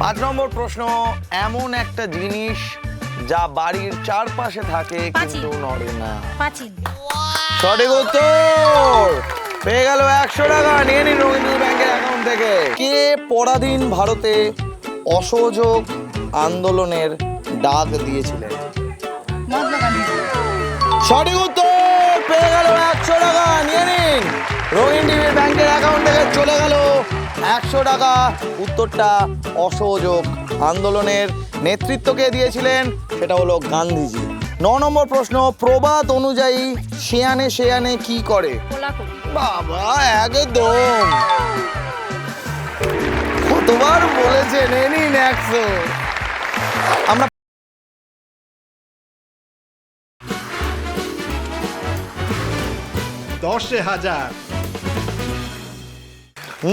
5 নম্বর প্রশ্ন, এমন একটা জিনিস যা বাড়ির চারপাশে থাকে কিন্তু নড়ে না। পাঁচিল। সঠিক উত্তর। পেয়ে গেল 100 টাকা, নিয়ে নিন রবীন্দ্র ব্যাংকের অ্যাকাউন্ট থেকে। কে পরাধীন ভারতে অসহযোগ আন্দোলনের ডাক দিয়েছিলেন? মহাত্মা গান্ধী। সঠিক উত্তর। পেয়ে গেল 100 টাকা, নিয়ে নিন রঙিন টিভির ব্যাংকের অ্যাকাউন্ট থেকে চলে গেল 100 টাকা। উত্তরটা অসহযোগ আন্দোলনের নেতৃত্ব কে দিয়েছিলেন? সেটা হলো গান্ধীজি। 9 নম্বর প্রশ্ন, প্রবাদ অনুযায়ী শেয়ানে শেয়ানে কি করে? কোলাকুলি। বাবা একদম, কতবার বলেছেন। এ নিন 100। আমরা 10,000।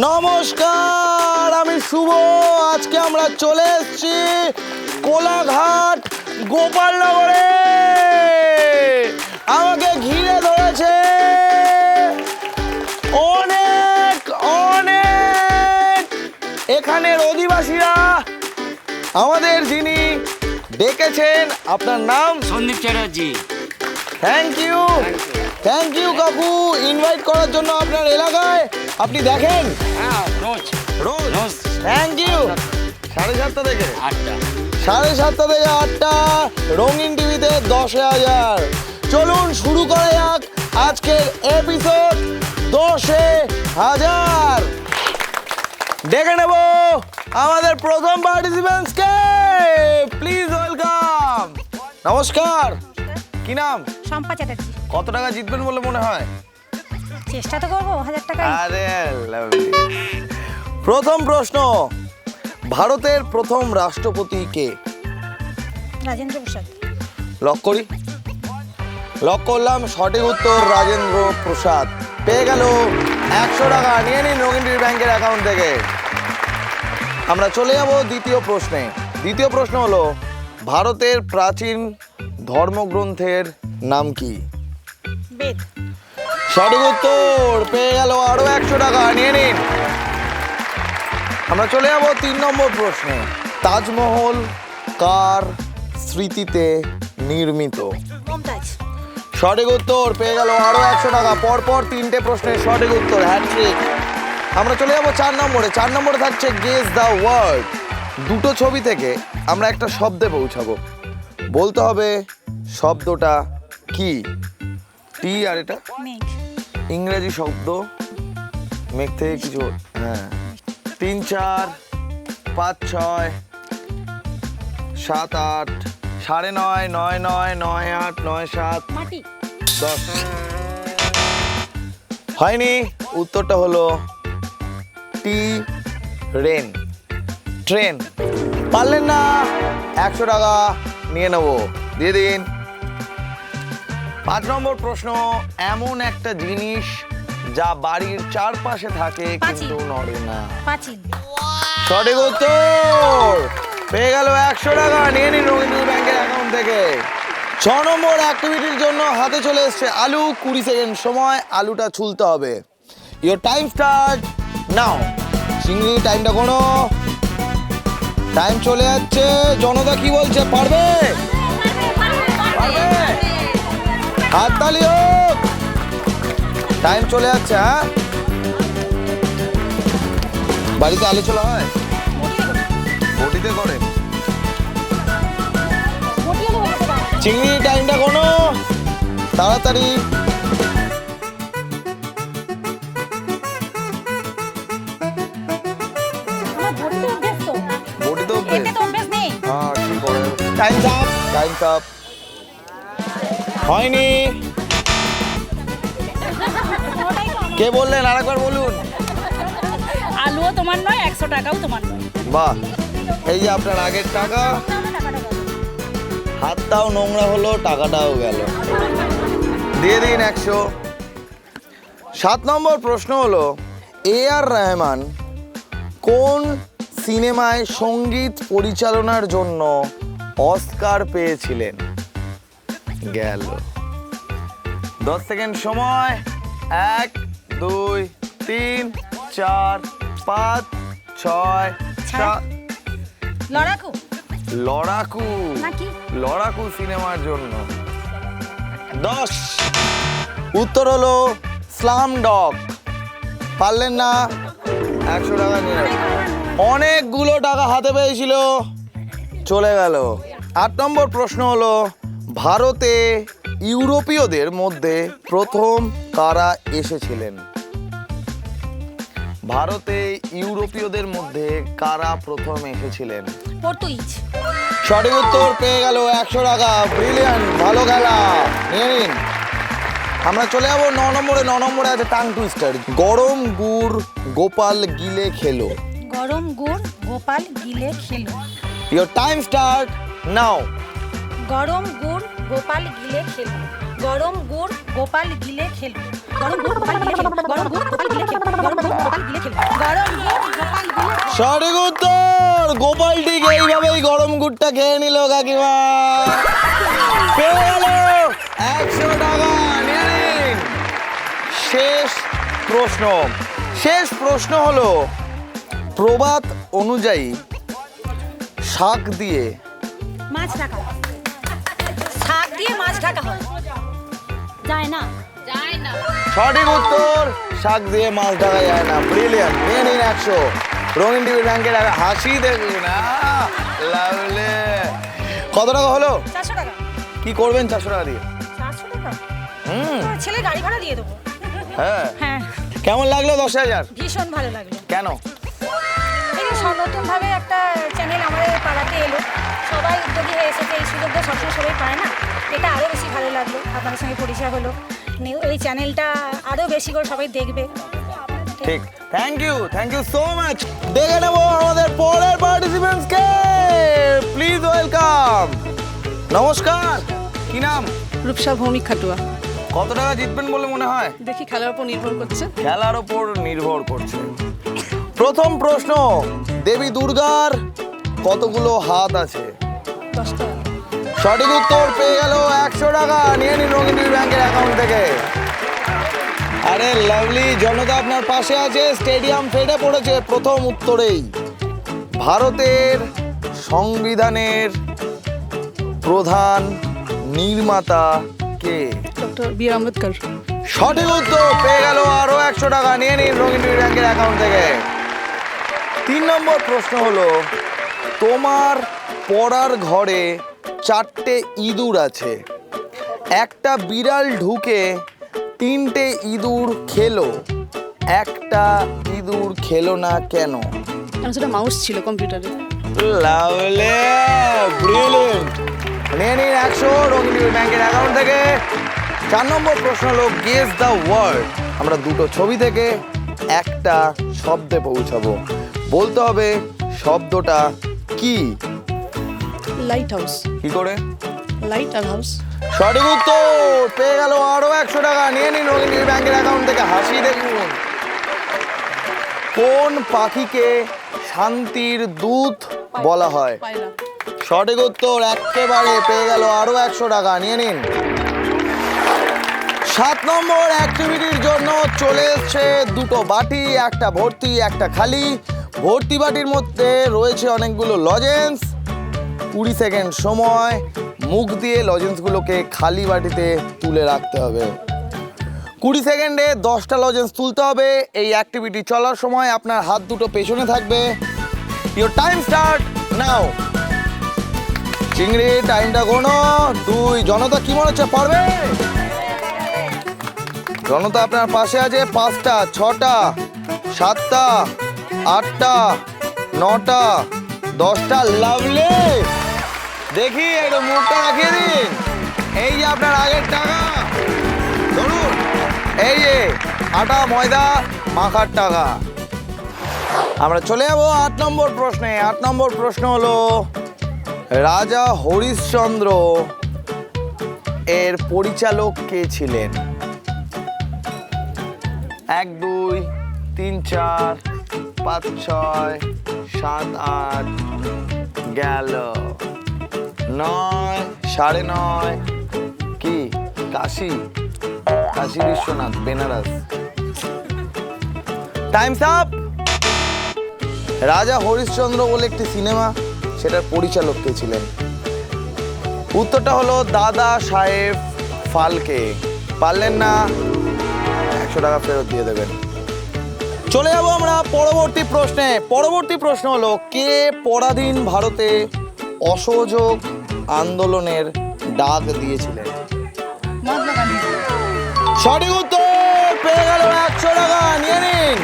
নমস্কার, আমি শুভ। আজকে আমরা চলে এসেছি কোলাঘাট গোপালনগরে। আমাকে ঘিরে ধরেছে অনেক অনেক এখানের অধিবাসীরা। আমাদের যিনি ডেকেছেন, আপনার নাম? সন্দীপ চ্যাটার্জি। থ্যাংক ইউ কাকু, ইনভাইট করার জন্য আপনার এলাকায়। আপনি দেখেন? হ্যাঁ, রোজ রোজ। Thank you. 7:30 থেকে 8টা। 7:30 থেকে 8টা রঙিন টিভিতে 10,000। চলুন শুরু করা যাক আজকের এপিসোড 10,000। ডেকে নেব আমাদের প্রথম পার্টিসিপেন্টসকে। Please welcome. নমস্কার, কি নাম? শম্পা চ্যাটার্জি। কত টাকা জিতবেন বলে মনে হয়? চেষ্টা তো করবো 1000 টাকা। আরে lovely। প্রথম প্রশ্ন, ভারতের প্রথম রাষ্ট্রপতি কে? রাজেন্দ্র প্রসাদ। লক করি। লক করলাম, সঠিক উত্তর রাজেন্দ্র প্রসাদ। পেয়ে গেল 100 টাকা, নিয়ে নিন রঙিন টিভি ব্যাংকের অ্যাকাউন্ট থেকে। আমরা চলে যাব দ্বিতীয় প্রশ্নে। দ্বিতীয় প্রশ্ন হলো, ভারতের প্রাচীন ধর্মগ্রন্থের নাম কি? বেদ। সঠিক উত্তর। পেয়ে গেল আরো 100 টাকা, নিয়ে নিন। আমরা চলে যাব 3 নম্বর প্রশ্নে। তাজমহল কার স্মৃতিতে নির্মিত? মমতাজ। সঠিক উত্তর। পেয়ে গেল আরো 100 টাকা। পরপর 3টে প্রশ্নের সঠিক উত্তর, হ্যাট্রিক। আমরা চলে যাব 4 নম্বরে। 4 নম্বরে থাকছে গেস দ্য ওয়ার্ড। দুটো ছবি থেকে আমরা একটা শব্দে পৌঁছাবো। বলতে হবে শব্দটা কি। টি আর এটা মেঘ। ইংরেজি শব্দ। মেঘ থেকে কিছু, হ্যাঁ। 3, 4, 5, 6, 7, 8, 9:30, 9, 9, 9, 8, 9, 7, মাটি। 10। হয়নি। উত্তরটা হলো টি, রেন, ট্রেন। পারলেন না, 100 টাকা নিয়ে নেব, দিয়ে দিন। 5 নম্বর প্রশ্ন, এমন একটা জিনিস যা বাড়ির চারপাশে থাকে কিন্তু নড়ে না। পাঁচিল। সঠিক উত্তর। পেয়ে গেল 100 টাকা, নিয়ে নিন রবীন্দ্র ব্যাংকের অ্যাকাউন্ট থেকে। 6 নম্বর অ্যাক্টিভিটির জন্য হাতে চলে এসছে আলু। 20 সেকেন্ড সময়, আলুটা ছুলতে হবে। ইওর টাইম স্টার্ট নাও। চিংড়ি, টাইমটা কোনো টাইম চলে যাচ্ছে। জনতা কি বলছে? পারবে? পারবে? হাততালি হোক। টাইম চলে যাচ্ছে। হ্যাঁ, বাড়িতে আলু ছোলা হয়? বটিতে করে? চিংড়ি, টাইমটা কোনো তাড়াতাড়ি। বটিতে অভ্যেস? হ্যাঁ, ঠিক করে। Times up, Times up. হয়নি। কে বললেন? আরেকবার বলুন। আলুও তোমার নয়, 100 টাকাও তোমার নয়। বাহ, এই যে আপনার আগের টাকা। হাতটাও নোংরা হলো, টাকাটাও গেল। দিয়ে দিন 100। 7 নম্বর প্রশ্ন হলো, A.R. রহমান কোন সিনেমায় সঙ্গীত পরিচালনার জন্য অস্কার পেয়েছিলেন? গেল। 10 সেকেন্ড সময়। 1, 2, 3, 4, 5, 6, 7। লড়াকু লড়াকু নাকি? লড়াকু সিনেমার জন্য 10। উত্তর হলো স্লাম ডগ। পারলেন না, 100 টাকা নিয়ে নেবেন। অনেকগুলো টাকা হাতে পেয়েছিল, চলে গেল। 8 নম্বর প্রশ্ন হলো ভারতে ইউরোপীয়দের মধ্যে প্রথম কারা এসেছিলেন? ভারতে ইউরোপীয়দের মধ্যে কারা প্রথম এসেছিলেন? পর্তুগিজ। সঠিক উত্তর পেয়ে গেল 100 টাকা। ব্রিলিয়ান্ট, ভালো খেলা, নিয়ে নিন। আমরা চলে যাবো 9 নম্বরে। 9 নম্বরে আছে টাং টুইস্টার। গরম গুড় গোপাল গিলে খেলো। গরম গুড় গোপাল গিলে খেলো। ইয়োর টাইম স্টার্ট নাও। গরম গুড় গোপাল গিলে খেলো। গরম গুড় গোপাল গিলে খেলো। গরম গুড় গোপাল গিলে খেলো। গরম গুড় গোপাল গিলে খেলো। গরম গুড় গোপাল গিলে খেলো। গরম গুড় গোপাল গিলে খেলো। সঠিক উত্তর। গোপাল ঠিক এইভাবেই গরম গুড়টা খেয়ে নিল কাকিমা। পেয়ে গেল 100 টাকা, নিয়ে নিন। শেষ প্রশ্ন হলো প্রবাদ অনুযায়ী শাক দিয়ে মাছ ঢাকা। শাক দিয়ে মাছ ঢাকা হয়। যায় না। সঠিক উত্তর, শাক দিয়ে মাছ ঢাকা যায় না। ব্রিলিয়ান্ট, নিয়ে নিন 100। রঙিন টিভি ব্যাংকের হাসি দেখুন। লাভলে। কত টাকা হলো? 400 টাকা। কি করবেন 400 টাকা দিয়ে? 400 টাকা? হুম, ছেলে গাড়ি ভাড়া দিয়ে দেবো। হ্যাঁ। হ্যাঁ, কেমন লাগলো 10,000? ভীষণ ভালো লাগলো। কেন? এই যে নতুনভাবে একটা চ্যানেল আমাদের পাড়াতে এলো, সবাই উদ্যোগী হয়ে এসেছে। এই সুযোগটা সবসময় সবাই পায় না, এটা আরও বেশি ভালো লাগলো। আপনাদের সঙ্গে পরিচয় হলো, এই চ্যানেলটা আরও বেশি করে সবাই দেখবে। ঠিক, থ্যাংক ইউ সো মাচ। দেখে নেবো আমাদের পরের পার্টিসিপেন্টসকে। Please welcome. নমস্কার, কি নাম? রূপসা ভৌমিক খাটুয়া। কত টাকা জিতবেন বলে মনে হয়? দেখি খেলার উপর নির্ভর করছে। খেলার উপর নির্ভর করছে। প্রথম প্রশ্ন, দেবী দুর্গার কতগুলো হাত আছে? 10টা। সঠিক উত্তর পেয়ে গেল 100 টাকা, নিয়ে নিন রঙিন টিভি ব্যাংকের অ্যাকাউন্ট থেকে। আরে লাভলি, জনতা আপনার পাশে আছে, স্টেডিয়াম ফেটে পড়েছে প্রথম উত্তরেই। ভারতের সংবিধানের প্রধান নির্মাতা কে? ডক্টর বি আর আম্বেদকর। সঠিক উত্তর পেয়ে গেল আরো 100 টাকা, নিয়ে নিন রঙিন টিভি ব্যাংকের অ্যাকাউন্ট থেকে। 3 নম্বর প্রশ্ন হলো তোমার পড়ার ঘরে 4টে ইঁদুর আছে, একটা বিড়াল ঢুকে 3টে ইঁদুর খেলো, একটা ইঁদুর খেলো না কেন? কারণ সেটা মাউস ছিল কম্পিউটারে। লাভলি, ব্রিলিয়েন্ট, নিয়ে নিন 100 রঙিন টিভি ব্যাংকের অ্যাকাউন্ট থেকে। 4 নম্বর প্রশ্ন হলো গেস দ্য ওয়ার্ড। আমরা দুটো ছবি থেকে একটা শব্দে পৌঁছাবো, বলতে হবে শব্দটা কি। Light house. কি করে? লাইট আর হাউস। সঠিক উত্তর পেয়ে গেল আরো 100 টাকা, নিয়ে নিন রঙিন টিভি ব্যাংকের অ্যাকাউন্ট থেকে। হাসি দেখুন। কোন পাখিকে শান্তির দূত বলা হয়? পায়রা। সঠিক উত্তর একেবারে পেয়ে গেল আরো 100 টাকা, নিয়ে নিন। 7 নম্বর অ্যাক্টিভিটির জন্য চলে এসছে দুটো বাটি, একটা ভর্তি একটা খালি। ভর্তি বাটির মধ্যে রয়েছে অনেকগুলো লজেন্স। 20 সেকেন্ড সময়, মুখ দিয়ে লজেন্সগুলোকে খালি বাটিতে তুলে রাখতে হবে। 20 সেকেন্ডে 10টা লজেন্স তুলতে হবে। এই অ্যাক্টিভিটি চলার সময় আপনার হাত দুটো পেছনে থাকবে। ইয়োর টাইম স্টার্ট নাও। চিংড়ি, টাইমটা গোনো। 2। জনতা কি মনে হচ্ছে পারবে? জনতা আপনার পাশে আছে। 5টা, 6টা, 7টা, 8টা, 9টা, 10টা। লাভলি, দেখি একটু মুখটা রাখিয়ে দিন। এই যে আপনার আগের টাকা ধরুন, এই যে আটা ময়দা মাখার টাকা। আমরা চলে যাবো 8 নম্বর প্রশ্নে। 8 নম্বর প্রশ্ন হলো রাজা হরিশ্চন্দ্র এর পরিচালক কে ছিলেন? 1 2 3 4 5 6 7 8 গেল 9 9:30। কি? কাশী বিশ্বনাথ, বেনারস। Time's up. রাজা হরিশ্চন্দ্র বলে একটি সিনেমা, সেটার পরিচালক কে ছিলেন? উত্তরটা হলো দাদা সাহেব ফালকে। পারলেন না, 100 টাকা ফেরত দিয়ে দেবেন। চলে যাবো আমরা পরবর্তী প্রশ্নে। পরবর্তী প্রশ্ন হলো, কে পরাধীন ভারতে অসহযোগ আন্দোলনের ডাক দিয়েছিলেন? মহাত্মা গান্ধী। সঠিক উত্তর, পেয়ে গেল 100 টাকা। নিয়ে নিন,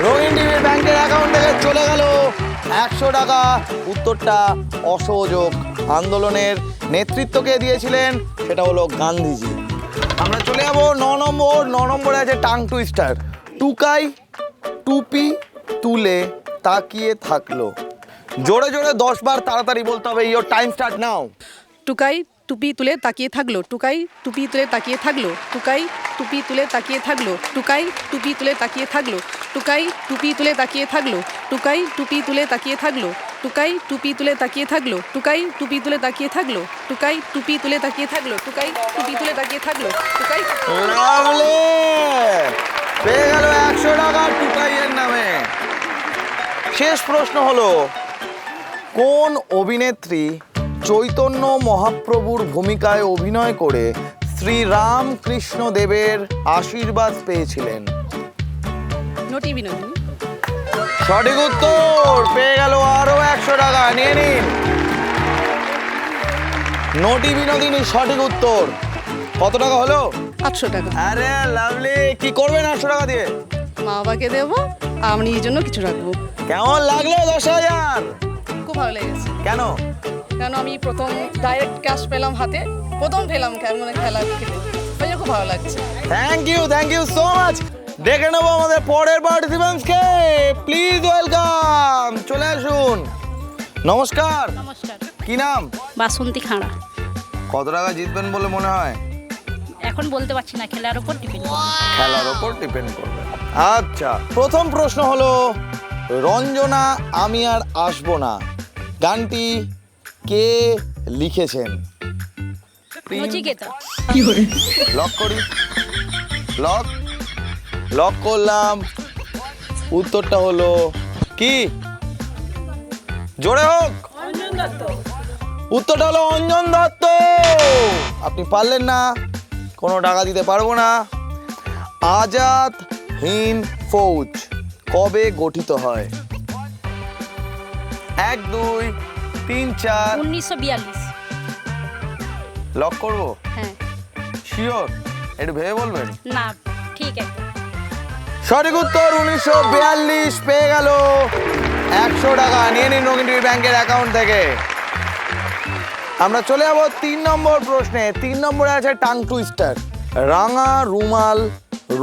রঙিন টিভির ব্যাংকের অ্যাকাউন্ট থেকে চলে গেল 100 টাকা। উত্তরটা অসহযোগ আন্দোলনের নেতৃত্বকে দিয়েছিলেন, সেটা হলো গান্ধীজি। আমরা চলে যাবো 9 নম্বর। 9 নম্বরে আছে টাং টুইস্টার। টুকাই টুপি তুলে তাকিয়ে থাকলো। জোরে জোরে 10 বার তাড়াতাড়ি বলতে হবে। ইয়োর টাইম স্টার্ট নাও। টুকাই টুপি তুলে তাকিয়ে থাকলো। টুকাই টুপি তুলে তাকিয়ে থাকলো। টুকাই টুপি তুলে তাকিয়ে থাকলো। টুকাই টুপি তুলে তাকিয়ে থাকলো। টুকাই টুপি তুলে তাকিয়ে থাকলো। টুকাই টুপি তুলে তাকিয়ে থাকলো। টুকাই টুপি তুলে তাকিয়ে থাকলো। টুকাই টুপি তুলে তাকিয়ে থাকলো। টুকাই টুপি তুলে তাকিয়ে থাকলো। টুকাই টুপি তুলে তাকিয়ে থাকলো। টুকাই লাভলি, পেয়ে গেল 100 টাকা টুকাইয়ের নামে। শেষ প্রশ্ন হলো, কোন অভিনেত্রী চৈতন্য মহাপ্রভুর ভূমিকায় অভিনয় করে শ্রী রামকৃষ্ণ দেবের আশীর্বাদ পেয়েছিলেন? নটি বিনোদিনী। সঠিক উত্তর, পেয়ে গেল আরো 100 টাকা। নিয়ে নিন, নটি বিনোদিনী সঠিক উত্তর। কত টাকা হলো? 800 টাকা। আরে লাভলি, কি করবেন 800 টাকা দিয়ে? মা বাবাকে দেবো, আমি নিজের জন্য কিছু রাখবো। কেমন লাগলো 10,000? খুব ভালো লেগেছে, কেন? কেন আমি প্রথম ডাইরেক্ট ক্যাশ পেলাম হাতে, প্রথম পেলাম মানে খেলা খেলে, ওই জন্য খুব ভালো লাগছে। Thank you so much. দেখে নেবো আমাদের পরের পার্টিসিপেন্টসকে। প্লিজ ওয়েলকাম, চলে আসুন। নমস্কার, নমস্কার, কি নাম? বাসন্তী খাঁড়া। কত টাকা জিতবেন বলে মনে হয়? এখন বলতে পারছি না, খেলার উপর ডিপেন্ড। খেলার ওপর ডিপেন্ড করবে। আচ্ছা, প্রথম প্রশ্ন হলো, রঞ্জনা আমি আর আসবো না গানটি কে লিখেছেন? নচিকেতা। লক করি, লক করলাম। উত্তরটা হলো কি? জোরে হোক। উত্তরটা হলো অঞ্জন দত্ত। আপনি পারলেন না, কোনো টাকা দিতে পারবো না। আজাদ হিন্দ ফৌজ কবে গঠিত হয়? 1 2 3 4। 1942। লক করবো? হ্যাঁ। শিওর? একটু ভেবে বলবেন। না, ঠিক আছে। সঠিক উত্তর 1942। পেয়ে গেল 100 টাকা। নিয়ে নিন রঙিন টিভি ব্যাংকের অ্যাকাউন্ট থেকে। আমরা চলে যাবো 3 নম্বর প্রশ্নে। 3 নম্বরে আছে টাং টুইস্টার। রাঙা রুমাল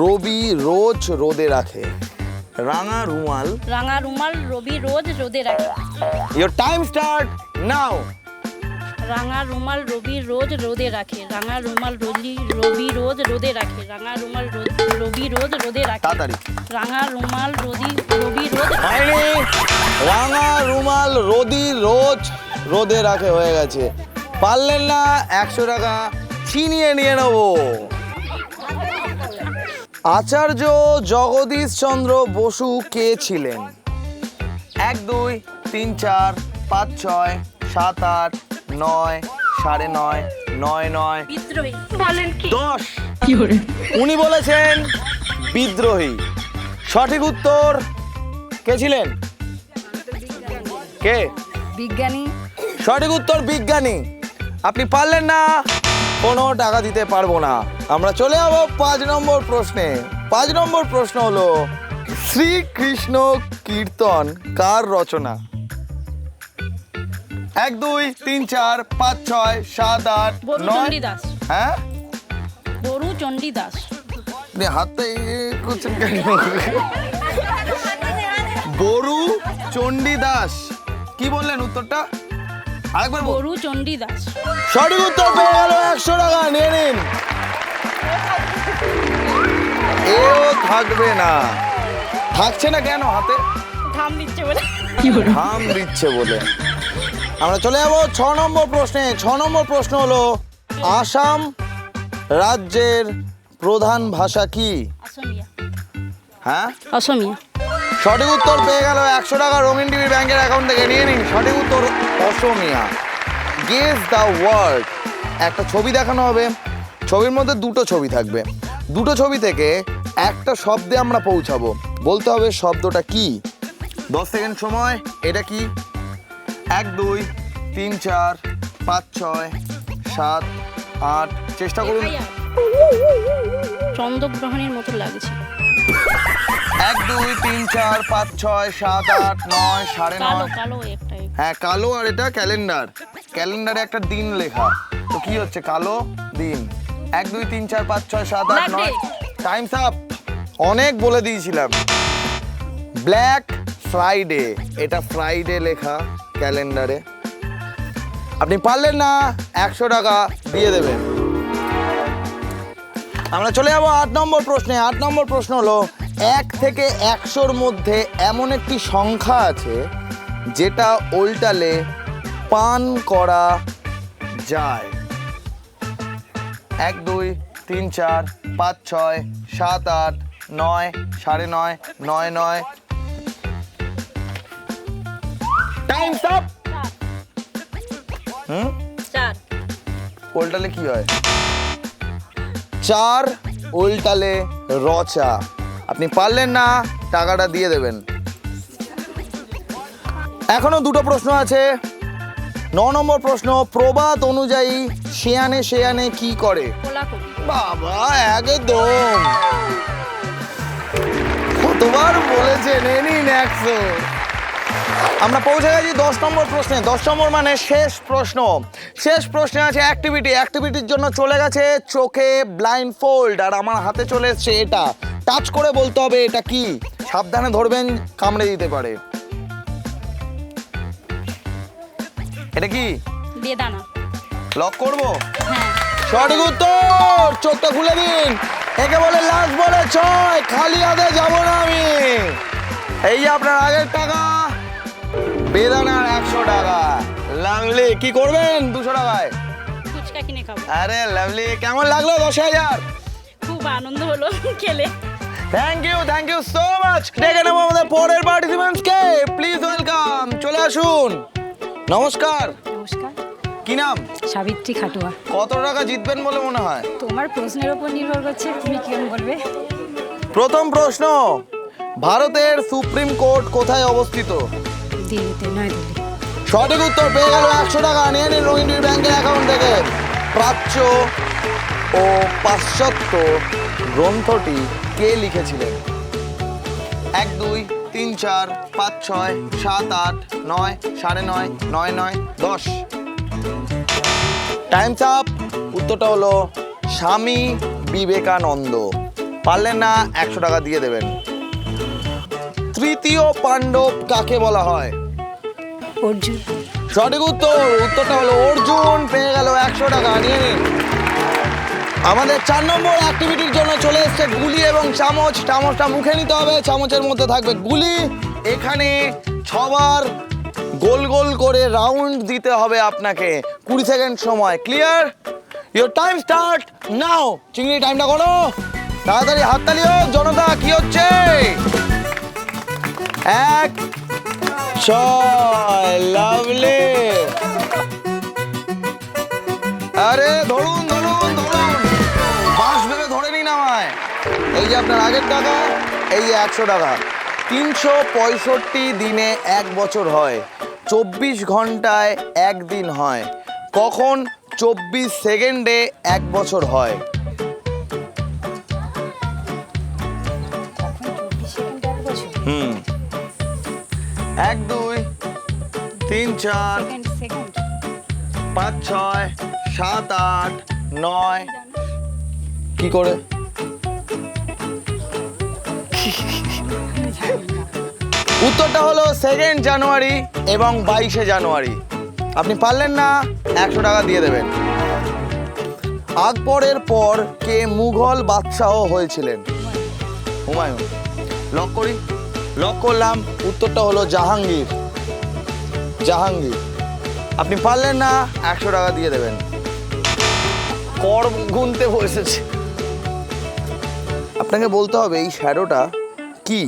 রবি রোজ রোদে রাখে। রাঙা রুমাল। রাঙা রুমাল রবি রোজ রোদে রাখে। ইয়োর টাইম স্টার্ট নাও। রাঙা রুমাল রবি রোজ রোদে রাখে। রাঙা রুমাল রবি রোজ রোদে রাখে। রাঙা রুমাল রবি রোজ রোদে রাখে। তাড়াতাড়ি। রাঙা রুমাল রবি রোজ। হয়নি। রাঙা রুমাল রোদি রোজ রোদে রাখে হয়ে গেছে। পারলেন না, 100 টাকা ছিনিয়ে নিয়ে নেব। আচার্য জগদীশ চন্দ্র বসু কে ছিলেন? 1 2 3 4 5 6 7 8 9 9:30 9 9 বিদ্রোহী। বলেন কি? 10। উনি বলেছেন বিদ্রোহী। সঠিক উত্তর কে ছিলেন? কে? বিজ্ঞানী। সঠিক উত্তর বিজ্ঞানী। আপনি পারলেন না, কোনো টাকা দিতে পারবো না। আমরা চলে যাবো 5 নম্বর প্রশ্নে। 5 নম্বর প্রশ্ন হলো, শ্রীকৃষ্ণ কীর্তন কার রচনা? 1 2 3 4 5 6 7 8 বরু 9। চণ্ডীদাস। হ্যাঁ, বরু চণ্ডীদাস। আপনি হাতে করছেন কেন? বরু চণ্ডীদাস। কি বললেন উত্তরটা? আরেকবার বলুন। বরু চণ্ডীদাস। সঠিক উত্তর, পেয়ে গেল 100 টাকা। নিয়ে নিন। এও থাকবে না। থাকছে না কেন হাতে? ধাম দিচ্ছে বলে। হাম দিচ্ছে বলে। আমরা চলে যাবো 6 নম্বর প্রশ্নে। 6 নম্বর প্রশ্ন হলো, আসাম রাজ্যের প্রধান ভাষা কি? অসমিয়া। হ্যাঁ, অসমিয়া। সঠিক উত্তর পেয়ে গেল 100 টাকা রঙিন টিভি ব্যাংকের অ্যাকাউন্ট থেকে। নিয়ে নিন সঠিক উত্তর অসমীয়া। Guess the word. একটা ছবি দেখানো হবে, ছবির মধ্যে দুটো ছবি থাকবে, দুটো ছবি থেকে একটা শব্দে আমরা পৌঁছাবো। বলতে হবে শব্দটা কি। 10 সেকেন্ড সময়। এটা কি? 1 2 3 4 5 6 7 8। চেষ্টা করুন। চন্দ্রগ্রহণের মতো লাগছে। 1 2 3 4 5 6 7 8 9 কালো 9:30। কালো একটাই। হ্যাঁ কালো, আর এটা ক্যালেন্ডার। ক্যালেন্ডারে একটা দিন লেখা, তো কি হচ্ছে? কালো দিন। 1 2 3 4 5 6 7 8 9। Times up. অনেক বলে দিয়েছিলাম। ব্ল্যাক ফ্রাইডে, এটা ফ্রাইডে লেখা ক্যালেন্ডারে। আপনি পারলেন না, 100 টাকা দিয়ে দেবেন। আমরা চলে যাবো 8 নম্বর প্রশ্নে। 8 নম্বর প্রশ্ন হলো 1 থেকে 100-র মধ্যে এমন একটি সংখ্যা আছে যেটা উল্টালে পান করা যায়। 1 2 3 4 5 6 7 8 9 9:30 9 9। Times up. চার। উল্টালে কি হয়? 4 উল্টালে রচা। আপনি পারলেন না, টাকাটা দিয়ে দেবেন। এখনো দুটো প্রশ্ন আছে। 9 নম্বর প্রশ্ন, প্রবাদ অনুযায়ী শেয়ানে শেয়ানে কি করে? কোলাকুলি। বাবা একদম। কতবার বলেছেন? এনি 100। আমরা পৌঁছে গেছি 10 নম্বর প্রশ্নে। 10 নম্বর মানে শেষ প্রশ্ন। শেষ প্রশ্নে আছে অ্যাক্টিভিটি। অ্যাক্টিভিটির জন্য চলে গেছে চোখে ব্লাইন্ড ফোল্ড, আর আমার হাতে চলে এসছে এটা। টাচ করে বলতে হবে এটা কি। সাবধানে ধরবেন, কামড়ে দিতে পারে। এটা কি? বেদানা। লক করবো? হ্যাঁ। সঠিক উত্তর। চোখটা খুলে দিন। একে বলে লাস্ট বলে 6। খালি হাতে যাবো না আমি। এই যে আপনার আগের টাকা, বেদানার 100 টাকা। লাভলি। কি করবেন 200 টাকায়? ফুচকা কিনে খাবো। আরে লাভলি, কেমন লাগলো 10,000? খুব আনন্দ হলো খেলে। Thank you so much. ডেকে নেবো আমাদের পরের পার্টিসিপেন্টসকে। প্লিজ ওয়েলকাম, চলে আসুন। নমস্কার। নমস্কার। কি নাম? সাবিত্রী খাটুয়া। কত টাকা জিতবেন বলে মনে হয়? তোমার প্রশ্নের উপর নির্ভর করছে, তুমি কেমন বলবে। প্রথম প্রশ্ন, ভারতের সুপ্রিম কোর্ট কোথায় অবস্থিত? দিল্লিতে, নয়াদিল্লি। সঠিক উত্তর পেয়ে গেল 100 টাকা। নিয়ে নিন রঙিন টিভি ব্যাংকের অ্যাকাউন্ট থেকে। প্রাচ্য ও পাশ্চাত্য গ্রন্থটি কে লিখেছিলেন? 1 2 3 4 5 6 7 8 9 9:30 9 9 10। Times up. উত্তরটা হলো স্বামী বিবেকানন্দ। পারলেন না, 100 টাকা দিয়ে দেবেন। তৃতীয় পাণ্ডব কাকে বলা হয়? অর্জুন। সঠিক উত্তর। উত্তরটা হলো অর্জুন। পেয়ে গেল 100 টাকা। নিয়ে নিন। আমাদের 4 নম্বর অ্যাক্টিভিটির জন্য চলে এসেছে গুলি এবং চামচ। চামচটা মুখে নিতে হবে, চামচের মধ্যে থাকবে গুলি। এখানে 6 বার গোল গোল করে রাউন্ড দিতে হবে আপনাকে। 20 সেকেন্ড সময়। ক্লিয়ার? ইওর টাইম স্টার্ট নাও। চিংড়ি টাইমটা করো তাড়াতাড়ি। হাততালি হোক জনতা। কি হচ্ছে? 1 6। লাভলি। আরে ধরুন ধরুন ধরুন, বাঁশ ভেবে ধরে নিন আমায়। এই যে আপনার আগের টাকা, এই যে 100 টাকা। 365 দিনে 1 বছর হয়, 24 ঘন্টায় 1 দিন হয়। কখন 24 সেকেন্ডে 1 বছর হয়? 1 2 3 4 5 6 7 8 9। কি করে? উত্তরটা হলো 2 জানুয়ারি এবং 22 জানুয়ারি। আপনি পারলেন না, 100 টাকা দিয়ে দেবেন। আকবরের পর কে মুঘল বাদশাহ হয়েছিলেন? হুমায়ুন। লক করি? লক করলাম। উত্তরটা হলো জাহাঙ্গীর। জাহাঙ্গীর। আপনি পারলেন না, 100 টাকা দিয়ে দেবেন। কর গুনতে বসেছে। আপনাকে বলতে হবে এই শ্যাডোটা কি।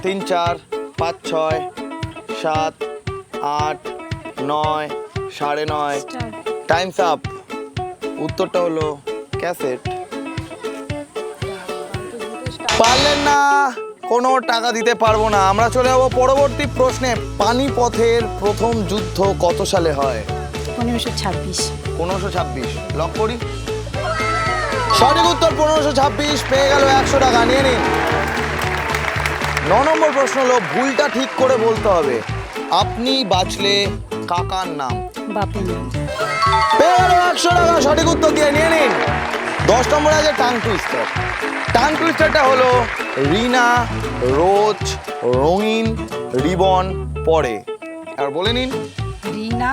3 4 5 6 7 8 9 9:30 টাইমস আপ। উত্তরটা হলো ক্যাসেট। পারলেন না, কোনো টাকা দিতে পারবো না। আমরা চলে যাবো পরবর্তী প্রশ্নে। পানিপথের প্রথম যুদ্ধ কত সালে হয়? 1526। 1526 লক করি। সঠিক উত্তর 1526। পেয়ে গেল 100 টাকা, নিয়ে নিন। 9 নম্বর প্রশ্ন হলো, ভুলটা ঠিক করে বলতে হবে। আপনি বাঁচলে কাকার নাম? বাপের নাম। পেয়ে গেল 100 টাকা, সঠিক উত্তর দিয়ে নিয়ে নিন। 10 নম্বরে আছে টাং টুইস্টার। টাং টুইস্টারটা হলো রিনা রোজ রঙিন রিবন পরে। আর বলে নিন। রিনা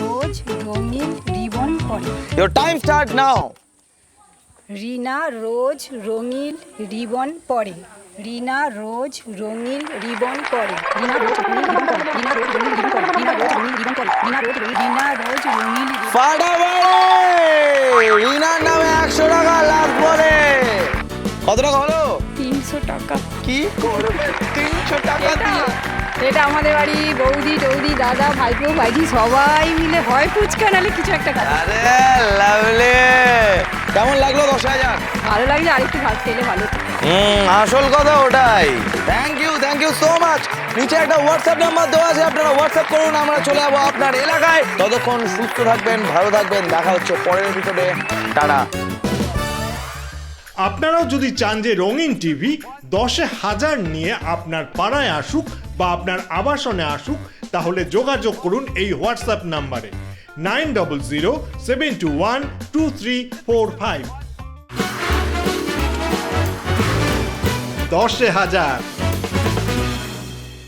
রোজ রঙিন রিবন পরে। Your time start now. Rina রোজ রঙিন রিবন পরে। রিনা রোজ রঙিন রিবন পরে। রিনা রোজ রঙিন রিবন পরে। রিনা রোজ রঙিন রিবন পরে। রিনা রোজ রঙিন রিবন পরে। রিনা রোজ রঙিন ফাটাফাটি! রিনার নামে 100 টাকা লাভ করে। কত টাকা হলো? 300 টাকা। কি করবে 300 টাকা দিয়ে? এটা আমাদের বাড়ি বৌদি টৌদি দাদা ভাইপো ভাইজি সবাই মিলে হয় ফুচকা নালে কিছু একটা খাবে। আরে লাভলি! কেমন লাগলো 10,000? ভালো লাগছে, আরেকটু ভাত খেলে ভালো হতো। আসল কথা ওটাই। Thank you so much. নিচে একটা হোয়াটসঅ্যাপ নাম্বার দেওয়া আছে, আপনারা হোয়াটসঅ্যাপ করুন। আমরা চলে যাবো আপনার এলাকায়। ততক্ষণ সুস্থ থাকবেন, ভালো থাকবেন। দেখা হচ্ছে পরের এপিসোডে। টাটা। আপনারাও যদি চান যে রঙিন টিভি 10,000 নিয়ে আপনার পাড়ায় আসুক বা আপনার আবাসনে আসুক, তাহলে যোগাযোগ করুন এই হোয়াটসঅ্যাপ নাম্বারে 9007212345। 10,000